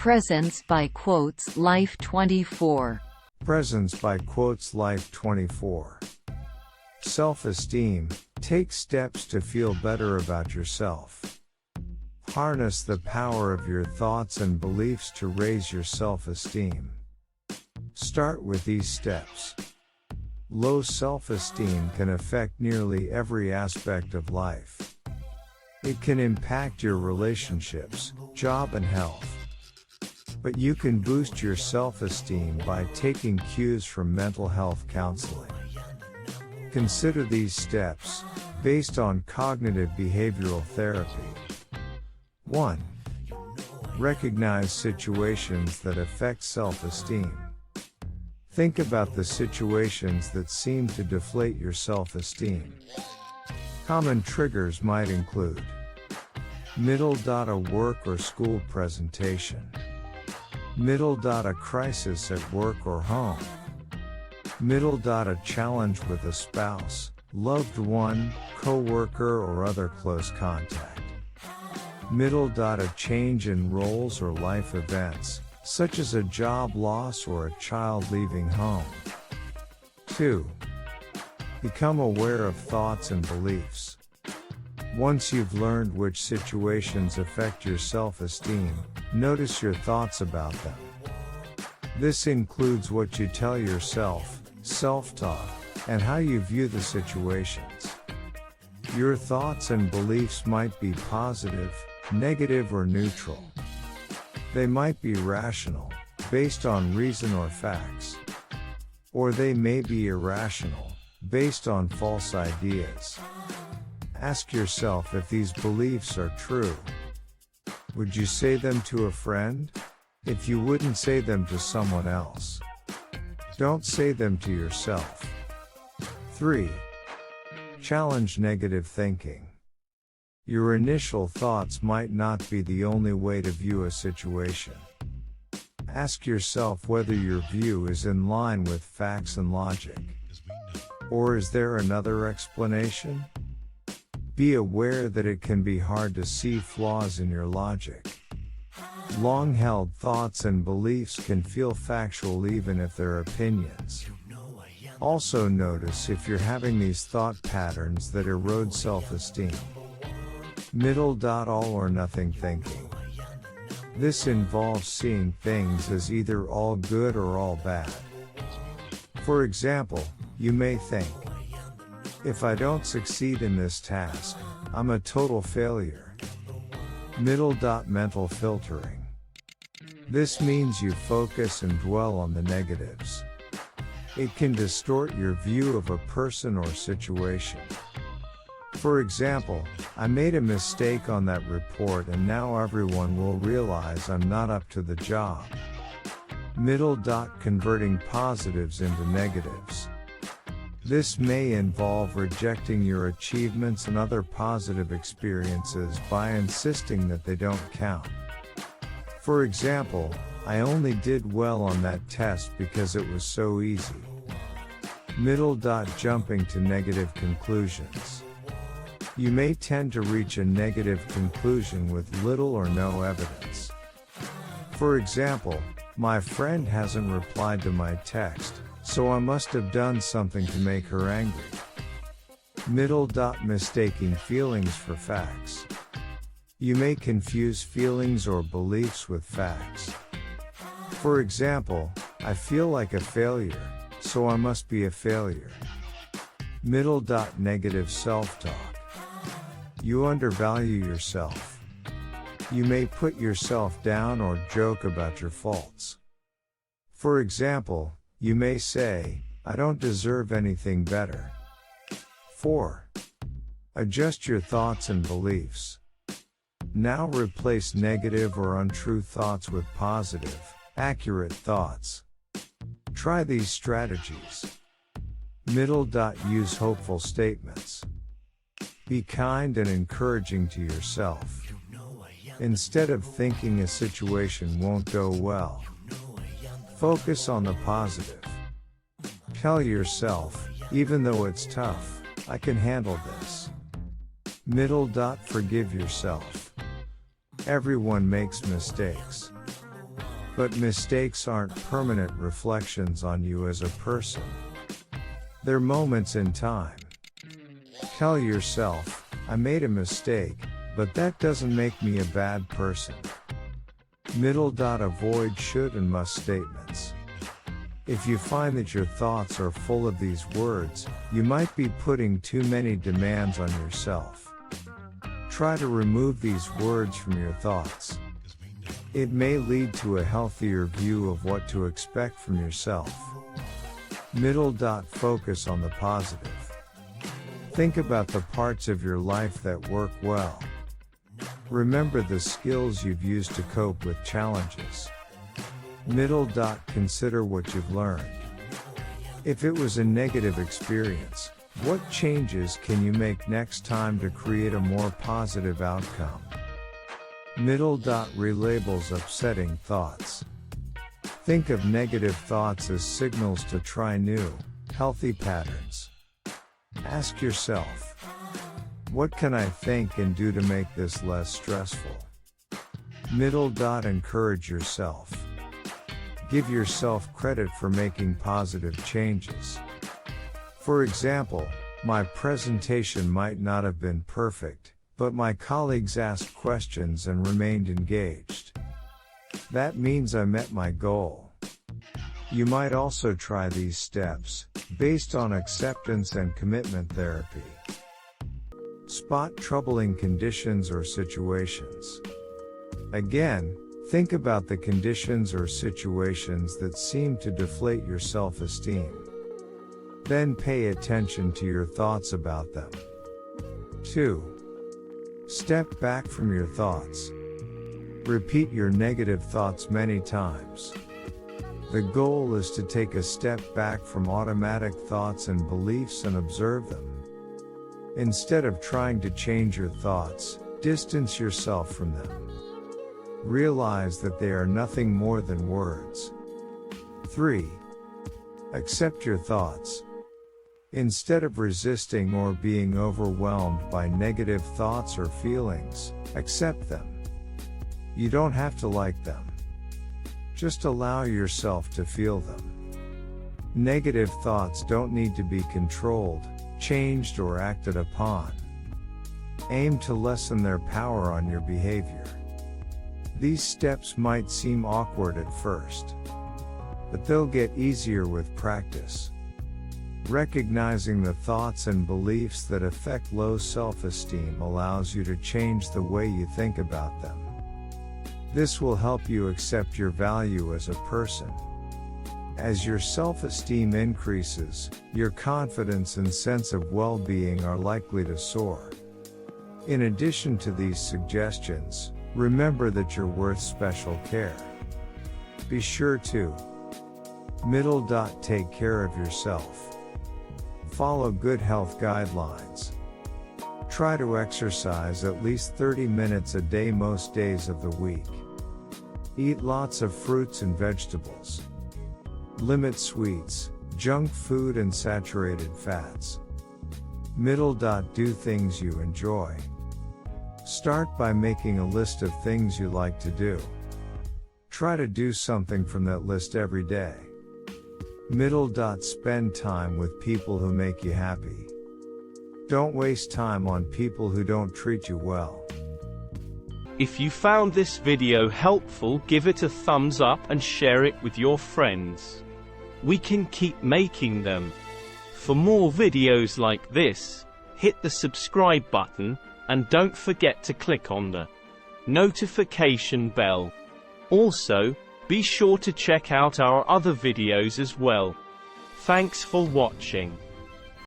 Presence by quotes Life 24. Presence by quotes Life 24. Self-esteem. Take steps to feel better about yourself. Harness the power of your thoughts and beliefs to raise your self-esteem. Start with these steps. Low self-esteem can affect nearly every aspect of life. It can impact your relationships, job and health. But you can boost your self-esteem by taking cues from mental health counseling. Consider these steps, based on cognitive behavioral therapy. 1. Recognize situations that affect self-esteem. Think about the situations that seem to deflate your self-esteem. Common triggers might include a work or school presentation, a crisis at work or home, a challenge with a spouse, loved one, co-worker or other close contact, a change in roles or life events, such as a job loss or a child leaving home. 2. Become aware of thoughts and beliefs. Once you've learned which situations affect your self-esteem, notice your thoughts about them. This includes what you tell yourself, self-talk, and how you view the situations. Your thoughts and beliefs might be positive, negative, or neutral. They might be rational, based on reason or facts. Or they may be irrational, based on false ideas. Ask yourself if these beliefs are true. Would you say them to a friend? If you wouldn't say them to someone else, don't say them to yourself. 3. Challenge negative thinking. Your initial thoughts might not be the only way to view a situation. Ask yourself whether your view is in line with facts and logic. Or is there another explanation? Be aware that it can be hard to see flaws in your logic. Long-held thoughts and beliefs can feel factual even if they're opinions. Also notice if you're having these thought patterns that erode self-esteem. All or nothing thinking. This involves seeing things as either all good or all bad. For example, you may think, if I don't succeed in this task, I'm a total failure. Mental filtering. This means you focus and dwell on the negatives. It can distort your view of a person or situation. For example, I made a mistake on that report and now everyone will realize I'm not up to the job. Converting positives into negatives. This may involve rejecting your achievements and other positive experiences by insisting that they don't count. For example, I only did well on that test because it was so easy. Jumping to negative conclusions. You may tend to reach a negative conclusion with little or no evidence. For example, my friend hasn't replied to my text, so I must have done something to make her angry. Mistaking feelings for facts. You may confuse feelings or beliefs with facts. For example, I feel like a failure, so I must be a failure. Negative self-talk. You undervalue yourself. You may put yourself down or joke about your faults. For example, you may say, I don't deserve anything better. 4. Adjust your thoughts and beliefs. Now replace negative or untrue thoughts with positive, accurate thoughts. Try these strategies. Use hopeful statements. Be kind and encouraging to yourself. Instead of thinking a situation won't go well, focus on the positive. Tell yourself, even though it's tough, I can handle this. Forgive yourself. Everyone makes mistakes. But mistakes aren't permanent reflections on you as a person. They're moments in time. Tell yourself, I made a mistake, but that doesn't make me a bad person. Avoid should and must statements. If you find that your thoughts are full of these words, you might be putting too many demands on yourself. Try to remove these words from your thoughts. It may lead to a healthier view of what to expect from yourself. Focus on the positive. Think about the parts of your life that work well. Remember the skills you've used to cope with challenges. Consider what you've learned. If it was a negative experience, what changes can you make next time to create a more positive outcome? Relabels upsetting thoughts. Think of negative thoughts as signals to try new, healthy patterns. Ask yourself, what can I think and do to make this less stressful? Encourage yourself. Give yourself credit for making positive changes. For example, my presentation might not have been perfect, but my colleagues asked questions and remained engaged. That means I met my goal. You might also try these steps, based on acceptance and commitment therapy. Spot troubling conditions or situations. Again, think about the conditions or situations that seem to deflate your self-esteem. Then pay attention to your thoughts about them. 2. Step back from your thoughts. Repeat your negative thoughts many times. The goal is to take a step back from automatic thoughts and beliefs and observe them. Instead of trying to change your thoughts, distance yourself from them. Realize that they are nothing more than words. 3. Accept your thoughts. Instead of resisting or being overwhelmed by negative thoughts or feelings, accept them. You don't have to like them. Just allow yourself to feel them. Negative thoughts don't need to be controlled, changed or acted upon. Aim to lessen their power on your behavior. These steps might seem awkward at first, but they'll get easier with practice. Recognizing the thoughts and beliefs that affect low self-esteem allows you to change the way you think about them. This will help you accept your value as a person. As your self-esteem increases, your confidence and sense of well-being are likely to soar. In addition to these suggestions, remember that you're worth special care. Be sure to take care of yourself. Follow good health guidelines. Try to exercise at least 30 minutes a day most days of the week. Eat lots of fruits and vegetables. Limit sweets, junk food and saturated fats. Do things you enjoy. Start by making a list of things you like to do. Try to do something from that list every day. Spend time with people who make you happy. Don't waste time on people who don't treat you well. If you found this video helpful, give it a thumbs up and share it with your friends. We can keep making them. For more videos like this, hit the subscribe button, and don't forget to click on the notification bell. Also, be sure to check out our other videos as well. Thanks for watching.